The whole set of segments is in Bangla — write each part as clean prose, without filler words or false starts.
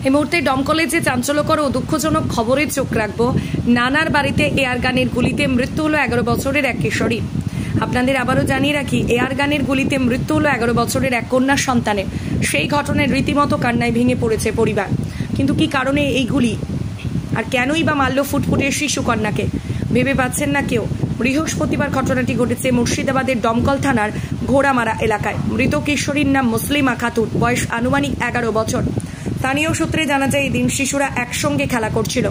এই মুহূর্তে দমকলে যে চাঞ্চল্যকর ও দুঃখজনক খবরে চোখ রাখবো। নানার বাড়িতে এয়ার গানের গুলিতে মৃত্যু হলো 11 বছরের এক কিশোরী। আপনাদের আবারও জানিয়ে রাখি, এয়ার গানের গুলিতে মৃত্যু হলো 11 বছরের এক কন্যা সন্তানের। সেই ঘটনায় রীতিমতো কান্নায় ভেঙে পড়েছে পরিবার। কিন্তু কি কারণে এই গুলি, আর কেনই বা মারল ফুটফুটে শিশু কন্যাকে, ভেবে পাচ্ছেন না কেউ। বৃহস্পতিবার ঘটনাটি ঘটেছে মুর্শিদাবাদের দমকল থানার ঘোড়ামারা এলাকায়। মৃত কিশোরীর নাম মুসলিমা খাতুন, বয়স আনুমানিক 11 বছর। স্থানীয় সূত্রে জানা যায়, এদিন শিশুরা একসঙ্গে খেলা করছিল।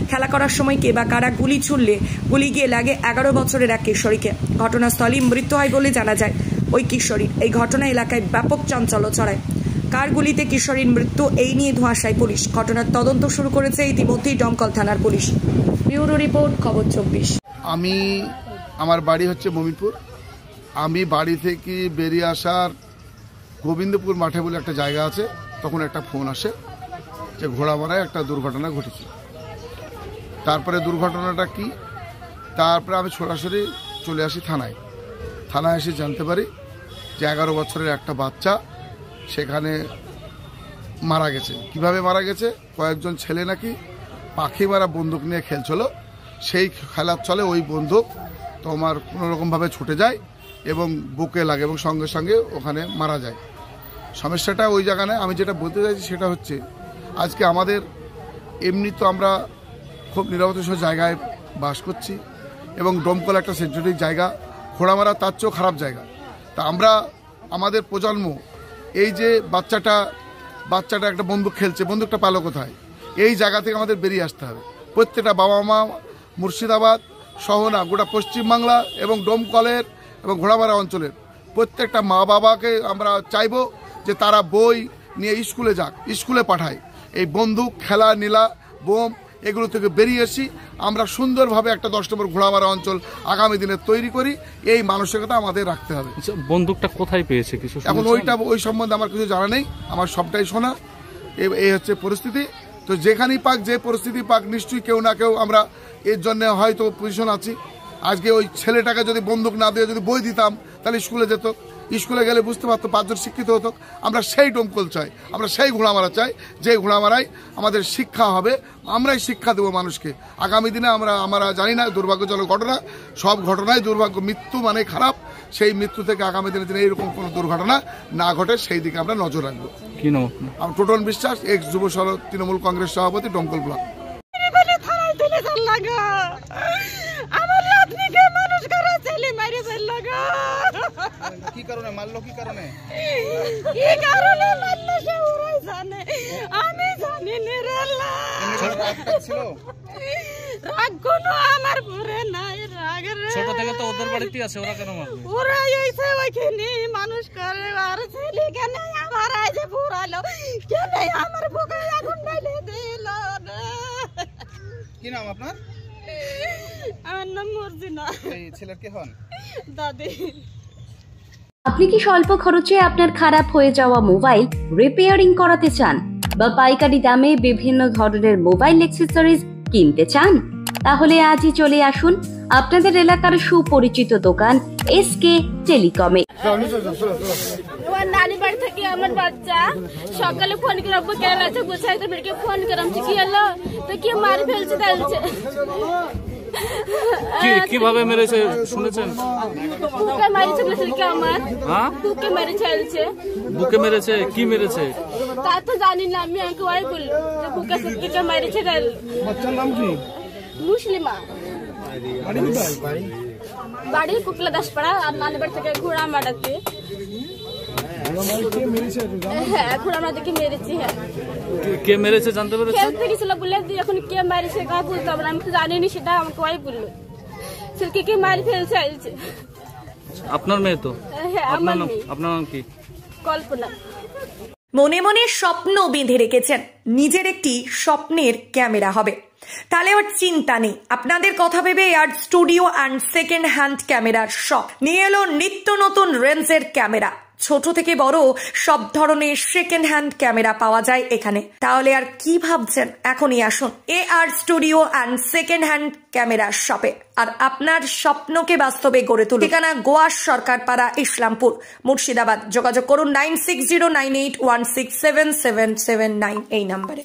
খেলা করার সময় কে বা কারা গুলি ছুড়লে গুলি গিয়ে লাগে 11 বছরের এক কিশোরীকে। ঘটনাস্থলেই মৃত্যু হয় বলে জানা যায় ওই কিশোরীর। এই ঘটনা এলাকায় ব্যাপক চাঞ্চল্য ছড়ায়। কার গুলিতে কিশোরীর মৃত্যু, এই নিয়ে ধোঁয়াশায় পুলিশ। ঘটনার তদন্ত শুরু করেছে ইতিমধ্যেই দমকল থানার পুলিশ। ব্যুরো রিপোর্ট, খবর 24। আমার বাড়ি হচ্ছে মমিনপুর। আমি বাড়ি থেকে বেরিয়ে আসার গোবিন্দপুর মাঠে বলে একটা জায়গা আছে, তখন একটা ফোন আসে যে ঘোড়ামারায় একটা দুর্ঘটনা ঘটেছে। তারপরে দুর্ঘটনাটা কি, তারপরে আমি সরাসরি চলে আসি থানায় এসে জানতে পারি যে 11 বছরের একটা বাচ্চা সেখানে মারা গেছে। কিভাবে মারা গেছে, কয়েকজন ছেলে নাকি পাখি মারা বন্দুক নিয়ে খেলছিল। সেই খেলার চলে ওই বন্দুক তোমার কোনোরকমভাবে ছুটে যায় এবং বুকে লাগে এবং সঙ্গে সঙ্গে ওখানে মারা যায়। সমস্যাটা ওই জায়গায়। আমি যেটা বলতে চাইছি সেটা হচ্ছে, আজকে আমাদের এমনি তো আমরা খুব নিরাপত্তার জায়গায় বাস করছি এবং দমকল একটা সেন্সিটিভ জায়গা, ঘোড়ামারা তার চেয়েও খারাপ জায়গা। তা আমরা আমাদের প্রজন্ম, এই যে বাচ্চাটা একটা বন্দুক খেলছে, বন্দুকটা পালো কোথায়, এই জায়গা থেকে আমাদের বেরিয়ে আসতে হবে। প্রত্যেকটা বাবা মা মুর্শিদাবাদ সহ না, গোটা পশ্চিমবাংলা এবং দমকলের এবং ঘোড়ামারা অঞ্চলের প্রত্যেকটা মা বাবাকে আমরা চাইব যে তারা বই নিয়ে স্কুলে যাক, স্কুলে পাঠায়। এই বন্দুক খেলা, নীলা, বোম এগুলো থেকে বেরিয়ে এসি আমরা সুন্দরভাবে একটা 10 নম্বর ঘোড়ামারা অঞ্চল আগামী দিনে তৈরি করি। এই মানসিকতা আমাদের রাখতে হবে। বন্দুকটা কোথায় পেয়েছে কিছু এখন ওই সম্বন্ধে আমার কিছু জানা নেই, আমার সবটাই শোনা। এই হচ্ছে পরিস্থিতি। তো যেখানেই পাক, যে পরিস্থিতি পাক, নিশ্চয়ই কেউ না কেউ আমরা এর জন্য হয়তো পজিশন আছি। আজকে ওই ছেলেটাকে যদি বন্দুক না দিয়ে যদি বই দিতাম, তাহলে স্কুলে যেত, স্কুলে গেলে বুঝতে পারতো, 5 জন শিক্ষিত হতো। আমরা সেই দমকল চাই, আমরা সেই ঘোড়ামারা চাই, যে ঘোড়ামারায় আমাদের শিক্ষা হবে, আমরাই শিক্ষা দেবো মানুষকে। আগামী দিনে আমরা জানি না, দুর্ভাগ্যজনক ঘটনা, সব ঘটনায় দুর্ভাগ্য। মৃত্যু মানে খারাপ, সেই মৃত্যু থেকে আগামী দিনে এরকম কোনো দুর্ঘটনা না ঘটে সেই দিকে আমরা নজর রাখবো। কি নাম? আমি টোটন বিশ্বাস, এক্স যুব তৃণমূল কংগ্রেস সভাপতি, দমকল ব্লক। কি কারণে মারলো, কি কারণে মারলো সে ওরাই জানে, আমি জানি না রে আল্লাহ। ছিল রাগ কোনো আমার পরে নাই, রাগ রে ছোট থেকে তো ওদের বাড়িতেই আছে, ওরা কেন মারবে? ওরাই হইছে ওইখানে মানুষ করে। আর ছেলে কেন আমার আইছে পুরালো, কেন আমার বুকে আগুন ঢালে দিল রে। কি নাম আপনার? আমার নাম মর্জিনা। এই ছেলের কে হন? দাদি। আপনি কি স্বল্প খরচে আপনার খারাপ হয়ে যাওয়া মোবাইল রিপেয়ারিং করাতে চান বা পাইকারি দামে বিভিন্ন ধরনের মোবাইল অ্যাক্সেসরিজ কিনতে চান? তাহলে আজই চলে আসুন আপনাদের এলাকার সুপরিচিত দোকান এসকে টেলিকমে। আমার নানি বাড়ি থেকে আমার বাচ্চা সকালে ফোন করে আব্বু কেন আছে গুছাই তো বেরকে ফোন করাম কি হলো তো কি মারি ফেলছে তাইছে। কিভাবে মেরেছে শুনেছেন? বুকে মারিছে বলেছে আমার। হ্যাঁ, বুকে মেরে ফেলছে। বুকে মেরেছে? কি মেরেছে তা তো জানি না, আমি আমাকে ওই বল যে বুকে সুটকে মেরেছে। বাচ্চার নাম কি? মুসলিমা। বাড়ি কোথায়? বাড়ি কুকলা দাসপাড়া, আর নানি বাড়ি থেকে ঘোড়ামারাতে। হ্যাঁ, ঘোড়ামারা থেকে মেরেছি। হ্যাঁ, কে মেরেছে জানতে পেরেছেন? খেলতে গেছিল বলে, এখন কে মারিছে কা বলতে হবে না, আমি তো জানিনি সেটা, আমাকে ওই বললো ছেলেকে কে মারি ফেলছে। আপনার মেয়ে তো? হ্যাঁ, আমার মেয়ে। আপনার নাম কি? কল্পনা। মনে মনে স্বপ্ন বেঁধে রেখেছেন নিজের একটি স্বপ্নের ক্যামেরা হবে, তাহলে আর চিন্তা নেই। আপনাদের কথা ভেবে art studio and second hand ক্যামেরার শপ নিয়ে এলো নিত্য নতুন রেঞ্জের ক্যামেরা। ছোট থেকে বড় সব ধরনের সেকেন্ড হ্যান্ড ক্যামেরা পাওয়া যায় এখানে। তাহলে আর কি ভাবছেন, এখনই আসুন art studio and second hand camera শপে, আর আপনার স্বপ্নকে বাস্তবে গড়ে তুলুন। ঠিকানা গোয়ার সরকারপাড়া, ইসলামপুর, মুর্শিদাবাদ। যোগাযোগ করুন 960981677779 এই নাম্বারে।